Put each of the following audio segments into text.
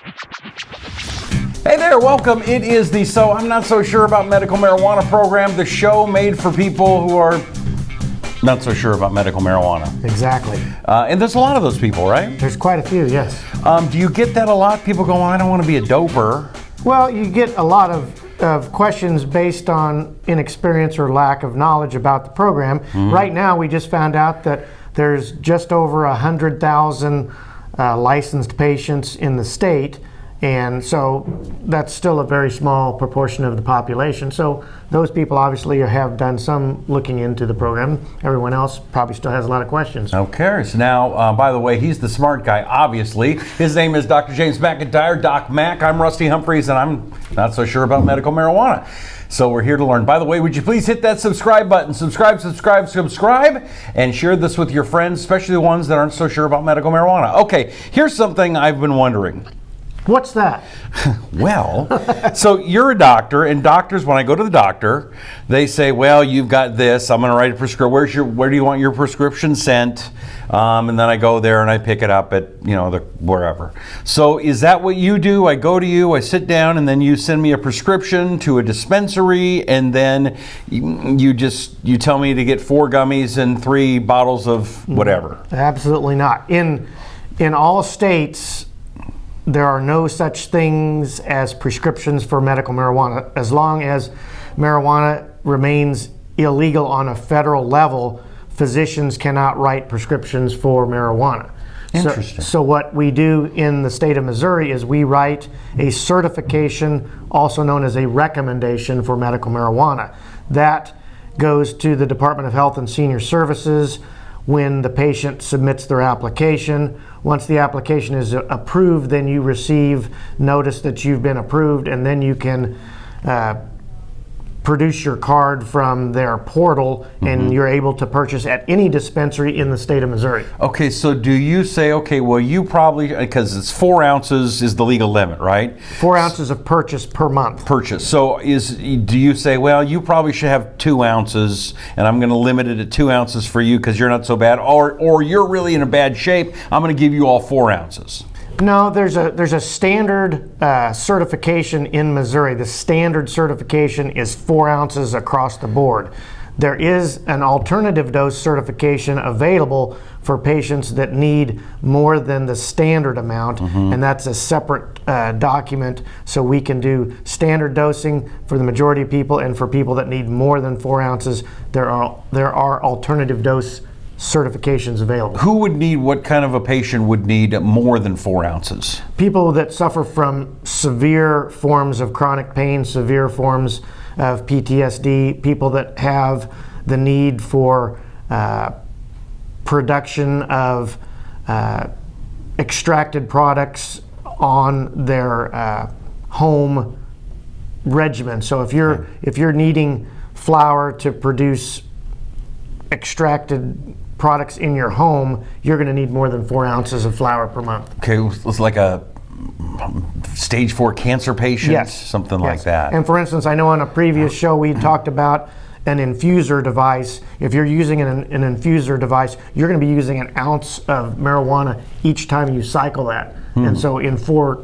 Hey there, welcome. It is the So I'm Not So Sure About Medical Marijuana program, the show made for people who are not so sure about medical marijuana. Exactly. And there's a lot of those people, right? There's quite a few, yes. Do you get that a lot? People go, well, I don't want to be a doper. Well, you get a lot of questions based on inexperience or lack of knowledge about the program. Mm-hmm. Right now, we just found out that there's just over 100,000 licensed patients in the state. And so that's still a very small proportion of the population. So those people obviously have done some looking into the program. Everyone else probably still has a lot of questions. Okay, so now, by the way, he's the smart guy, obviously. His name is Dr. James McEntire, Doc Mac. I'm Rusty Humphries, and I'm not so sure about medical marijuana. So we're here to learn. By the way, would you please hit that subscribe button? Subscribe, and share this with your friends, especially the ones that aren't so sure about medical marijuana. Okay, here's something I've been wondering. What's that? Well, so you're a doctor, and doctors, when I go to the doctor, they say, well, you've got this, I'm going to write a prescription. Where do you want your prescription sent? And then I go there and I pick it up at, wherever. So is that what you do? I go to you, I sit down, and then you send me a prescription to a dispensary, and then you tell me to get 4 gummies and 3 bottles of whatever. Absolutely not. In all states, there are no such things as prescriptions for medical marijuana. As long as marijuana remains illegal on a federal level, physicians cannot write prescriptions for marijuana. Interesting. So what we do in the state of Missouri is we write a certification, also known as a recommendation for medical marijuana. That goes to the Department of Health and Senior Services when the patient submits their application. Once the application is approved, then you receive notice that you've been approved, and then you can produce your card from their portal, and you're able to purchase at any dispensary in the state of Missouri. Okay, so do you say, okay, well, you probably, because it's 4 ounces is the legal limit, right? 4 ounces of purchase per month. So do you say, well, you probably should have 2 ounces, and I'm going to limit it at 2 ounces for you because you're not so bad, or you're really in a bad shape, I'm going to give you all 4 ounces? No, there's a standard certification in Missouri. The standard certification is 4 ounces across the board. There is an alternative dose certification available for patients that need more than the standard amount, and that's a separate document. So we can do standard dosing for the majority of people, and for people that need more than 4 ounces, there are alternative dose certifications available. What kind of a patient would need more than 4 ounces? People that suffer from severe forms of chronic pain, severe forms of PTSD, people that have the need for production of extracted products on their home regimen. So if you're needing flour to produce extracted products in your home, you're going to need more than 4 ounces of flour per month. Okay, it's like a stage 4 cancer patient, yes. Something like that. And for instance, I know on a previous show we talked about an infuser device. If you're using an infuser device, you're going to be using an ounce of marijuana each time you cycle that. And so in 4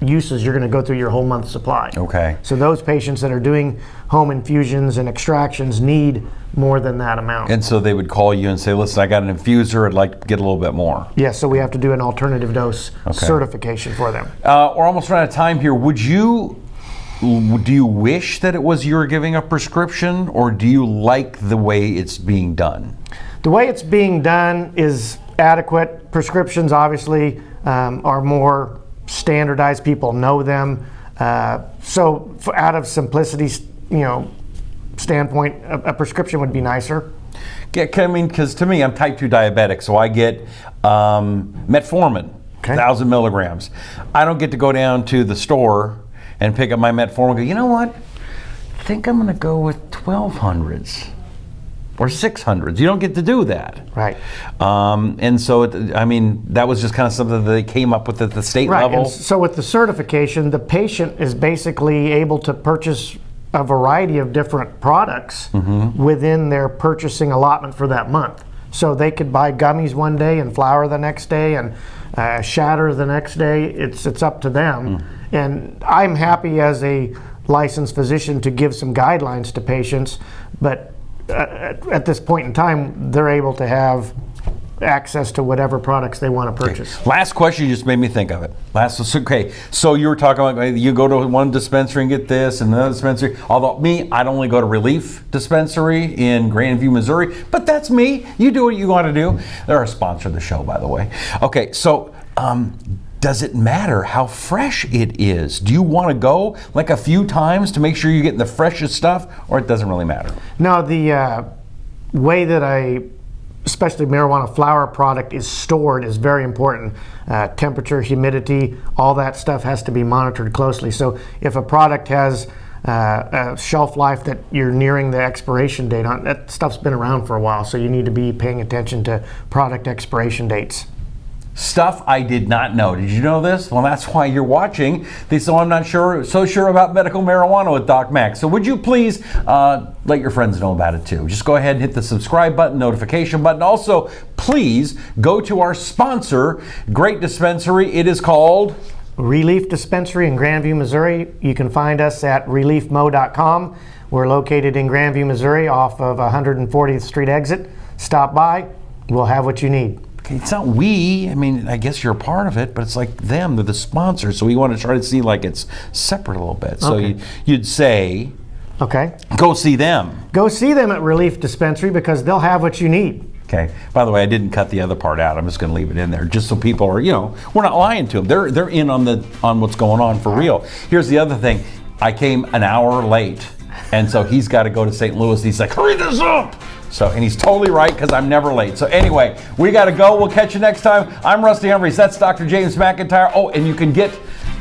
uses, you're going to go through your whole month's supply. Okay. So those patients that are doing home infusions and extractions need more than that amount. And so they would call you and say, listen, I got an infuser, I'd like to get a little bit more. Yes, so we have to do an alternative dose certification for them. We're almost running out of time here. Do you wish that it was you were giving a prescription, or do you like the way it's being done? The way it's being done is adequate. Prescriptions obviously are more standardized. People know them. So out of simplicity, standpoint, a prescription would be nicer. Yeah, I mean, because to me, I'm type 2 diabetic, so I get metformin, 1,000 milligrams. I don't get to go down to the store and pick up my metformin and go, you know what? I think I'm going to go with 1200s or 600s. You don't get to do that. Right. And so, that was just kind of something that they came up with at the state level. And so with the certification, the patient is basically able to purchase a variety of different products within their purchasing allotment for that month. So they could buy gummies one day and flour the next day, and shatter the next day, it's up to them. And I'm happy as a licensed physician to give some guidelines to patients, but at this point in time, they're able to have access to whatever products they want to purchase. Okay. Last question, you just made me think of it. So you were talking about you go to one dispensary and get this and another dispensary. Although I'd only go to ReLeaf Dispensary in Grandview, Missouri, but that's me. You do what you want to do. They're a sponsor of the show, by the way. Okay, so does it matter how fresh it is? Do you want to go like a few times to make sure you're getting the freshest stuff, or it doesn't really matter? No, the way that especially marijuana flower product is stored is very important. Temperature, humidity, all that stuff has to be monitored closely. So if a product has a shelf life that you're nearing the expiration date on, that stuff's been around for a while, so you need to be paying attention to product expiration dates. Stuff I did not know. Did you know this? Well, that's why you're watching. So I'm not so sure about medical marijuana with Doc Max. So would you please let your friends know about it too? Just go ahead and hit the subscribe button, notification button. Also, please go to our sponsor, great dispensary. It is called ReLeaf Dispensary in Grandview, Missouri. You can find us at ReLeafMo.com. We're located in Grandview, Missouri off of 140th Street exit. Stop by. We'll have what you need. It's not we. I mean, I guess you're a part of it, but it's like them. They're the sponsor. So we want to try to see like it's separate a little bit. So you'd say, okay, go see them. Go see them at ReLeaf Dispensary because they'll have what you need. Okay. By the way, I didn't cut the other part out. I'm just going to leave it in there, just so people are, we're not lying to them. They're in on what's going on for real. Here's the other thing. I came an hour late, and so he's got to go to St. Louis. He's like, hurry this up. So, and he's totally right because I'm never late. So anyway, we got to go. We'll catch you next time. I'm Rusty Humphries. That's Dr. James McEntire. Oh, and you can get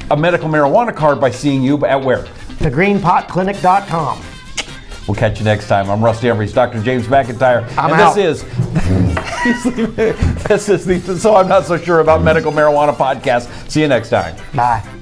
a medical marijuana card by seeing you at where? thegreenpotclinic.com. We'll catch you next time. I'm Rusty Humphries, Dr. James McEntire. I'm and out. This is the So I'm Not So Sure About Medical Marijuana podcast. See you next time. Bye.